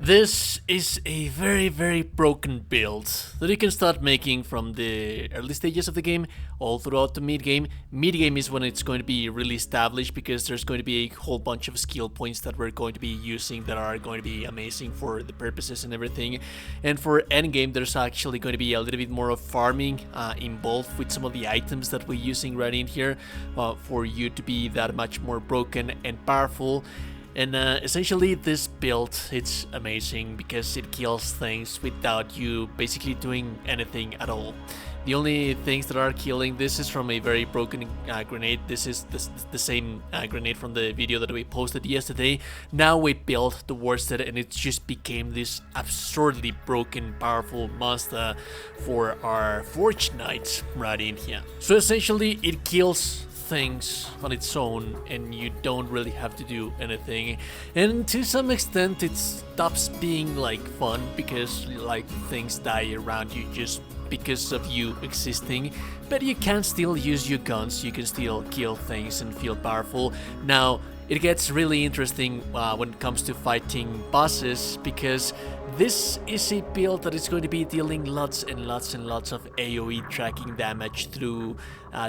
This is a very broken build that you can start making from the early stages of the game all throughout the mid-game. Mid-game is when it's going to be really established because there's going to be a whole bunch of skill points that we're going to be using that are going to be amazing for the purposes and everything. And for endgame, there's actually going to be a little bit more of farming involved with some of the items that we're using right in here for you to be that much more broken and powerful. And essentially this build, it's amazing because it kills things without you basically doing anything at all. The only things that are killing this is from a very broken grenade. This is the same grenade from the video that we posted yesterday. Now we built the worsted and it just became this absurdly broken, powerful monster for our Forgeknight right in here. So essentially it kills things on its own and you don't really have to do anything, and to some extent it stops being like fun because like things die around you just because of you existing, but you can still use your guns, you can still kill things and feel powerful. Now it gets really interesting when it comes to fighting bosses, because this is a build that is going to be dealing lots and lots of AoE tracking damage through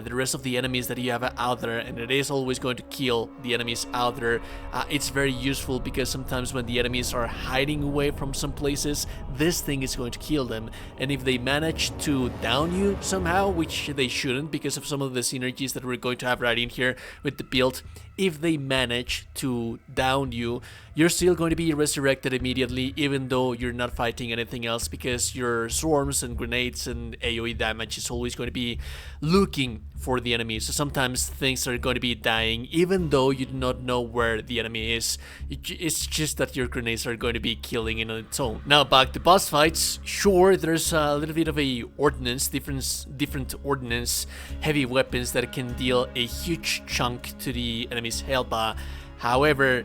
the rest of the enemies that you have out there, and it is always going to kill the enemies out there. It's very useful because sometimes when the enemies are hiding away from some places, this thing is going to kill them, and if they manage to down you somehow, which they shouldn't because of some of the synergies that we're going to have right in here with the build, if they manage to down you, you're still going to be resurrected immediately even though you're not fighting anything else, because your swarms and grenades and AoE damage is always going to be looking for the enemy. So sometimes things are going to be dying even though you do not know where the enemy is. It's just that your grenades are going to be killing it on its own. Now back to boss fights. Sure, there's a little bit of a ordnance, different ordnance, heavy weapons that can deal a huge chunk to the enemy's health bar. However,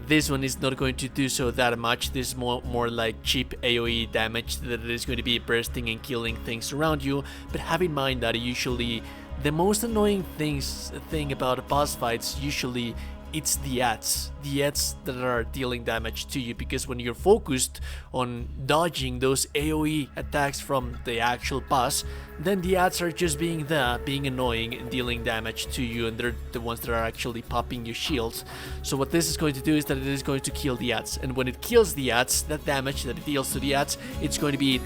this one is not going to do so that much. This is more like cheap AoE damage that is going to be bursting and killing things around you. But have in mind that usually the most annoying thing about boss fights, usually it's the ads that are dealing damage to you, because when you're focused on dodging those AoE attacks from the actual boss, then the ads are just being there, being annoying and dealing damage to you, and they're the ones that are actually popping your shields. So what this is going to do is that it is going to kill the ads, and when it kills the ads, that damage that it deals to the ads, it's going to be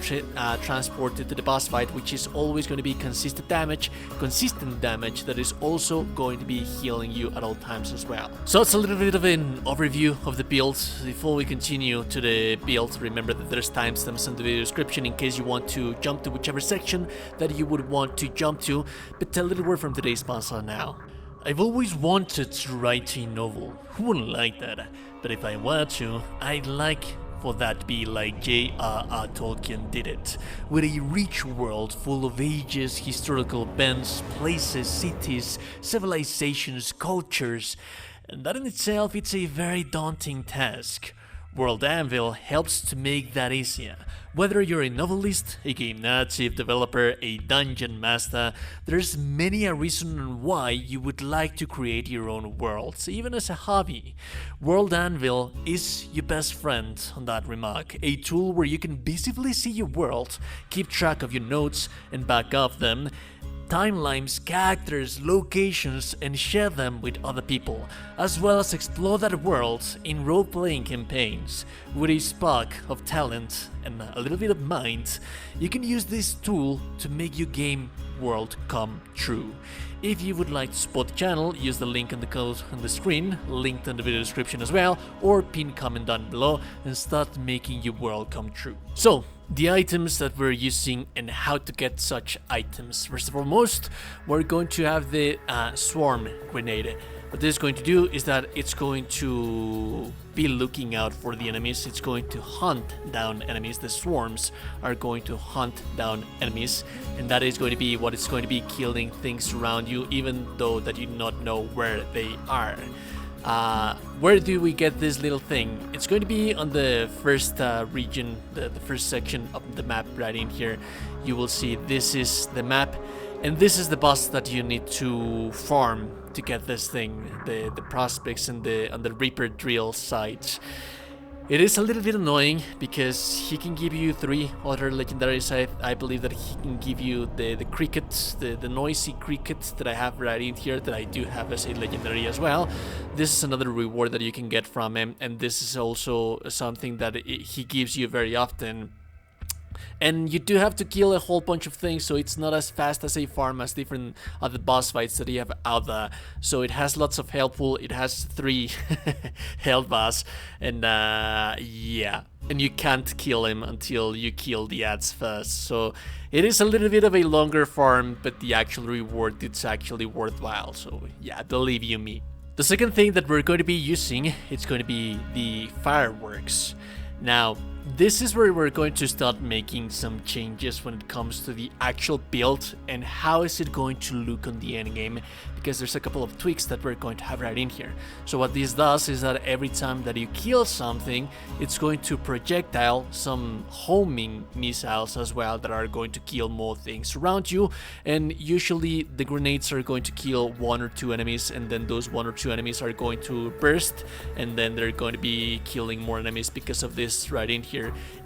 transported to the boss fight, which is always going to be consistent damage that is also going to be healing you at all times as well. So it's a little bit of an overview of the build. Before we continue to the build, remember that there's timestamps in the video description in case you want to jump to whichever section that you would want to jump to. But a little word from today's sponsor now. I've always wanted to write a novel. Who wouldn't like that? But if I were to, I'd like for that to be like J.R.R. Tolkien did it, with a rich world full of ages, historical events, places, cities, civilizations, cultures. And that in itself, it's a very daunting task. World Anvil helps to make that easier. Whether you're a novelist, a game native developer, a dungeon master, there's many a reason why you would like to create your own worlds, even as a hobby. World Anvil is your best friend on that remark, a tool where you can visibly see your world, keep track of your notes and back up them, timelines, characters, locations, and share them with other people, as well as explore that world in role-playing campaigns. With a spark of talent and a little bit of mind, you can use this tool to make your game world come true. If you would like to support the channel, use the link in the code on the screen, linked in the video description as well, or pinned comment down below, and start making your world come true. So, the items that we're using and how to get such items. First and foremost, we're going to have the swarm grenade. What this is going to do is that it's going to be looking out for the enemies. It's going to hunt down enemies. The swarms are going to hunt down enemies, and that is going to be what is going to be killing things around you, even though that you do not know where they are. Where do we get this little thing? It's going to be on the first region, the first section of the map right in here. You will see this is the map, And this is the boss that you need to farm to get this thing, the prospects and the Reaper drill sites. It is a little bit annoying because he can give you 3 other legendaries. I believe that he can give you the cricket, the noisy cricket that I have right in here, that I do have as a legendary as well. This is another reward that you can get from him, and this is also something that he gives you very often. And you do have to kill a whole bunch of things, so it's not as fast as a farm as different other boss fights that you have out there. So it has lots of health pool, it has 3 health bars, and yeah. And you can't kill him until you kill the ads first. So it is a little bit of a longer farm, but the actual reward it's actually worthwhile. So yeah, believe you me. The second thing that we're going to be using, it's going to be the fireworks. Now, this is where we're going to start making some changes when it comes to the actual build and how is it going to look on the endgame, because there's a couple of tweaks that we're going to have right in here. So what this does is that every time that you kill something, it's going to projectile some homing missiles as well that are going to kill more things around you, and usually the grenades are going to kill 1 or 2 enemies, and then those 1 or 2 enemies are going to burst, and then they're going to be killing more enemies because of this right in here.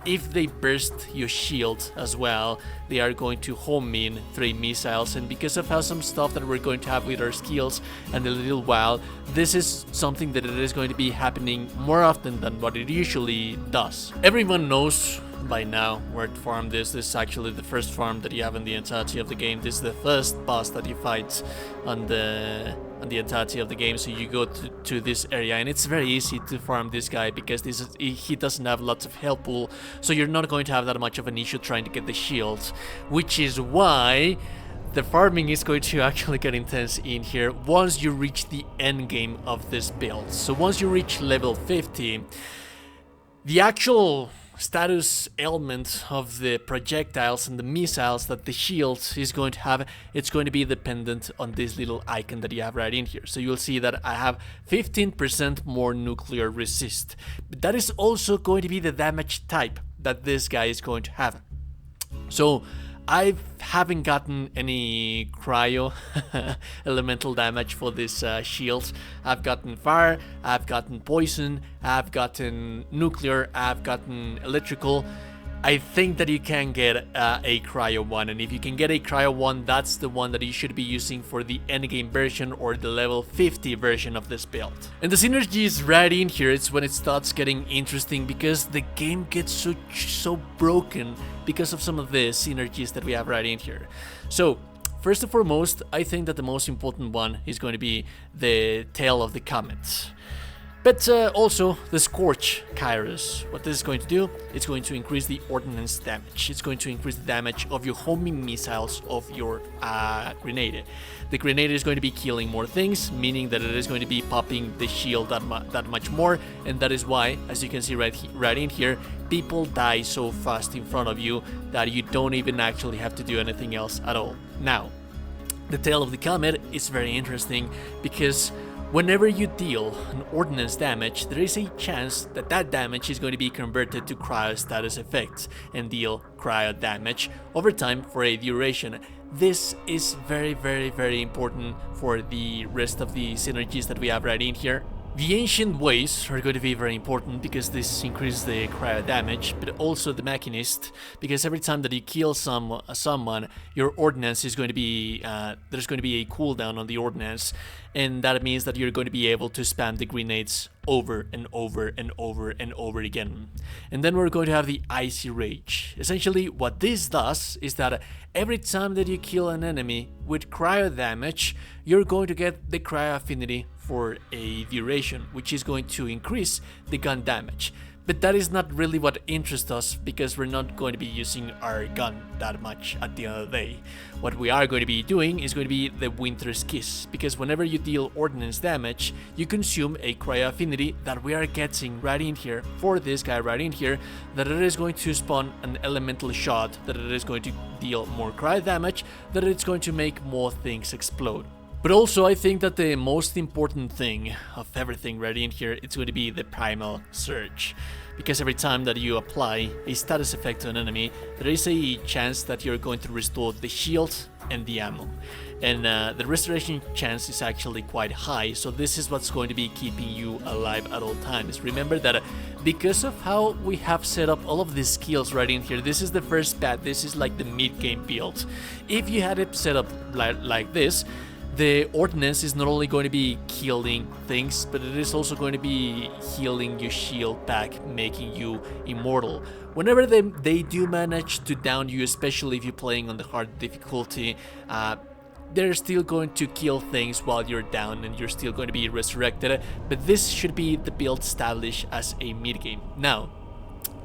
If they burst your shield as well, they are going to home in 3 missiles, and because of how some stuff that we're going to have with our skills and a little while, this is something that it is going to be happening more often than what it usually does. Everyone knows by now where to farm this. This is actually the first farm that you have in the entirety of the game. This is the first boss that you fight on the entirety of the game. So you go to this area, and it's very easy to farm this guy because he doesn't have lots of health pool, so you're not going to have that much of an issue trying to get the shields, which is why the farming is going to actually get intense in here once you reach the end game of this build. So once you reach level 50, the actual status element of the projectiles and the missiles that the shield is going to have, it's going to be dependent on this little icon that you have right in here. So you'll see that I have 15% more nuclear resist, but that is also going to be the damage type that this guy is going to have. So I haven't gotten any cryo elemental damage for this shield. I've gotten fire, I've gotten poison, I've gotten nuclear, I've gotten electrical. I think that you can get a cryo one, and if you can get a cryo one, that's the one that you should be using for the endgame version or the level 50 version of this build. And the synergy is right in here. It's when it starts getting interesting because the game gets so broken because of some of the synergies that we have right in here. So first and foremost, I think that the most important one is going to be the tail of the comet. But also the Scorch Kairos. What this is going to do, it's going to increase the ordnance damage. It's going to increase the damage of your homing missiles of your grenade. The grenade is going to be killing more things, meaning that it is going to be popping the shield that much more, and that is why, as you can see right in here, people die so fast in front of you that you don't even actually have to do anything else at all. Now, the tail of the comet is very interesting because whenever you deal an ordnance damage, there is a chance that that damage is going to be converted to cryo status effects and deal cryo damage over time for a duration. This is very, very, very important for the rest of the synergies that we have right in here. The ancient ways are going to be very important because this increases the cryo damage, but also the machinist, because every time that you kill someone, your ordnance is going to be there's going to be a cooldown on the ordnance, and that means that you're going to be able to spam the grenades over and over and over and over again. And then we're going to have the icy rage. Essentially what this does is that every time that you kill an enemy with cryo damage, you're going to get the cryo affinity for a duration, which is going to increase the gun damage. But that is not really what interests us because we're not going to be using our gun that much at the end of the day. What we are going to be doing is going to be the Winter's Kiss, because whenever you deal ordnance damage, you consume a cryo affinity that we are getting right in here for this guy right in here, that it is going to spawn an elemental shot, that it is going to deal more cryo damage, that it's going to make more things explode. But also I think that the most important thing of everything right in here, it's going to be the primal surge. Because every time that you apply a status effect to an enemy, there is a chance that you're going to restore the shield and the ammo. And the restoration chance is actually quite high, so this is what's going to be keeping you alive at all times. Remember that because of how we have set up all of these skills right in here, this is the first path, this is like the mid-game build. If you had it set up like this, the ordnance is not only going to be killing things, but it is also going to be healing your shield back, making you immortal. Whenever they do manage to down you, especially if you're playing on the hard difficulty, they're still going to kill things while you're down and you're still going to be resurrected, but this should be the build established as a mid-game. Now,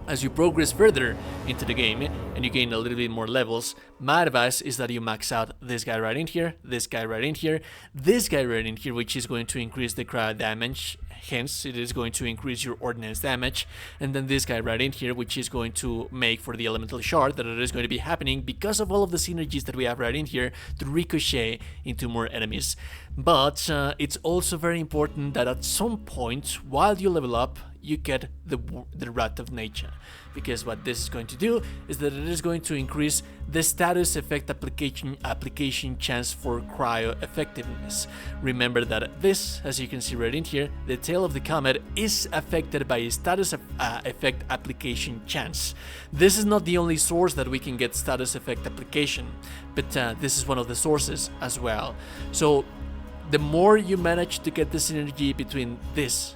as you progress further into the game and you gain a little bit more levels, my advice is that you max out this guy right in here, this guy right in here, this guy right in here, which is going to increase the cryo damage, hence it is going to increase your ordnance damage, and then this guy right in here, which is going to make for the elemental shard that it is going to be happening because of all of the synergies that we have right in here to ricochet into more enemies. But it's also very important that at some point while you level up, you get the Wrath of Nature, because what this is going to do is that it is going to increase the status effect application chance for cryo effectiveness. Remember that this, as you can see right in here, the tail of the comet is affected by a status effect application chance. This is not the only source that we can get status effect application, but this is one of the sources as well. So the more you manage to get the synergy between this,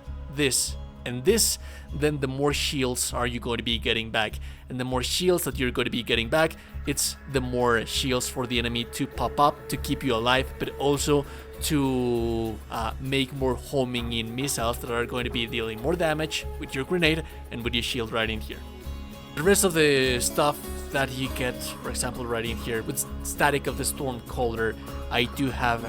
and this, then the more shields are you going to be getting back, and the more shields that you're going to be getting back, it's the more shields for the enemy to pop up to keep you alive, but also to make more homing in missiles that are going to be dealing more damage with your grenade and with your shield right in here. The rest of the stuff that you get, for example right in here, with Static of the Storm Caller, I do have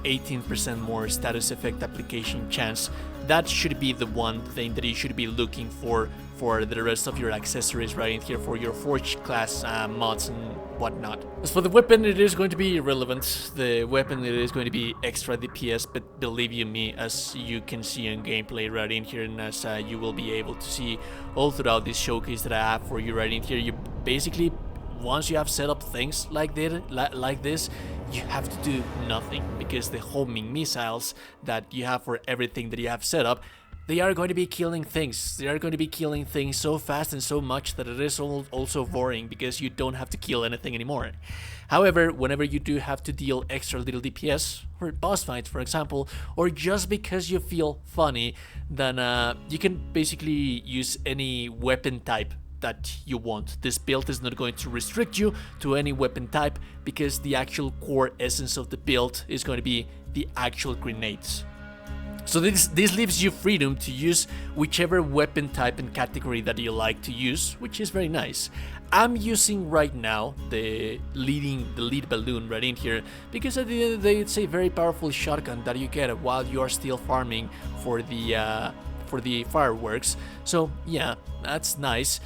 18% more status effect application chance. That should be the one thing that you should be looking for the rest of your accessories right in here, for your Forge class mods and whatnot. As for the weapon, it is going to be irrelevant. The weapon, it is going to be extra DPS, but believe you me, as you can see in gameplay right in here, and as you will be able to see all throughout this showcase that I have for you right in here, you basically, once you have set up things like this, you have to do nothing, because the homing missiles that you have for everything that you have set up, they are going to be killing things. They are going to be killing things so fast and so much that it is also boring, because you don't have to kill anything anymore. However, whenever you do have to deal extra little DPS for boss fights, for example, or just because you feel funny, then you can basically use any weapon type that you want. This build is not going to restrict you to any weapon type, because the actual core essence of the build is going to be the actual grenades. So this leaves you freedom to use whichever weapon type and category that you like to use, which is very nice. I'm using right now the lead balloon right in here, because at the end of the day it's a very powerful shotgun that you get while you are still farming for the fireworks. So yeah, that's nice.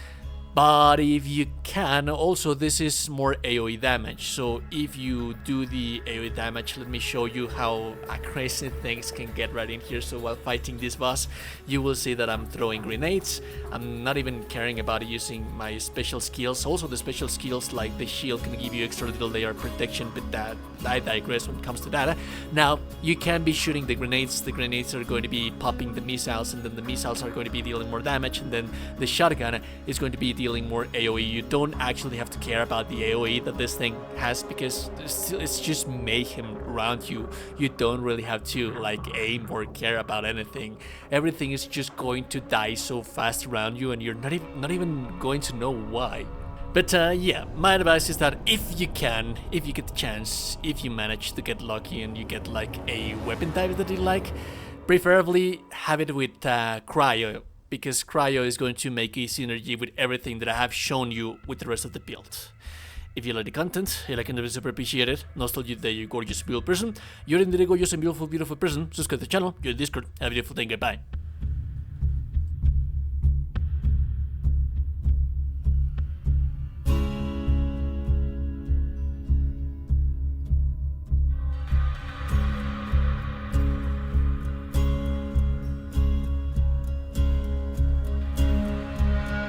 But if you can, also this is more AoE damage, so if you do the AoE damage, let me show you how crazy things can get right in here. So while fighting this boss, you will see that I'm throwing grenades. I'm not even caring about using my special skills. Also the special skills like the shield can give you extra little layer protection, but that I digress when it comes to that. Now you can be shooting the grenades are going to be popping the missiles, and then the missiles are going to be dealing more damage, and then the shotgun is going to be dealing more AoE. You don't actually have to care about the AoE that this thing has, because it's just mayhem around you. You don't really have to like aim or care about anything. Everything is just going to die so fast around you, and you're not even going to know why. But yeah, my advice is that if you get the chance, if you manage to get lucky and you get like a weapon type that you like, preferably have it with Cryo, because Cryo is going to make a synergy with everything that I have shown you with the rest of the build. If you like the content, I can super appreciate it. Nostalgia that you're a gorgeous, beautiful person. You're indeed a gorgeous and beautiful person. Subscribe to the channel, you're in Discord. Have a beautiful day, goodbye.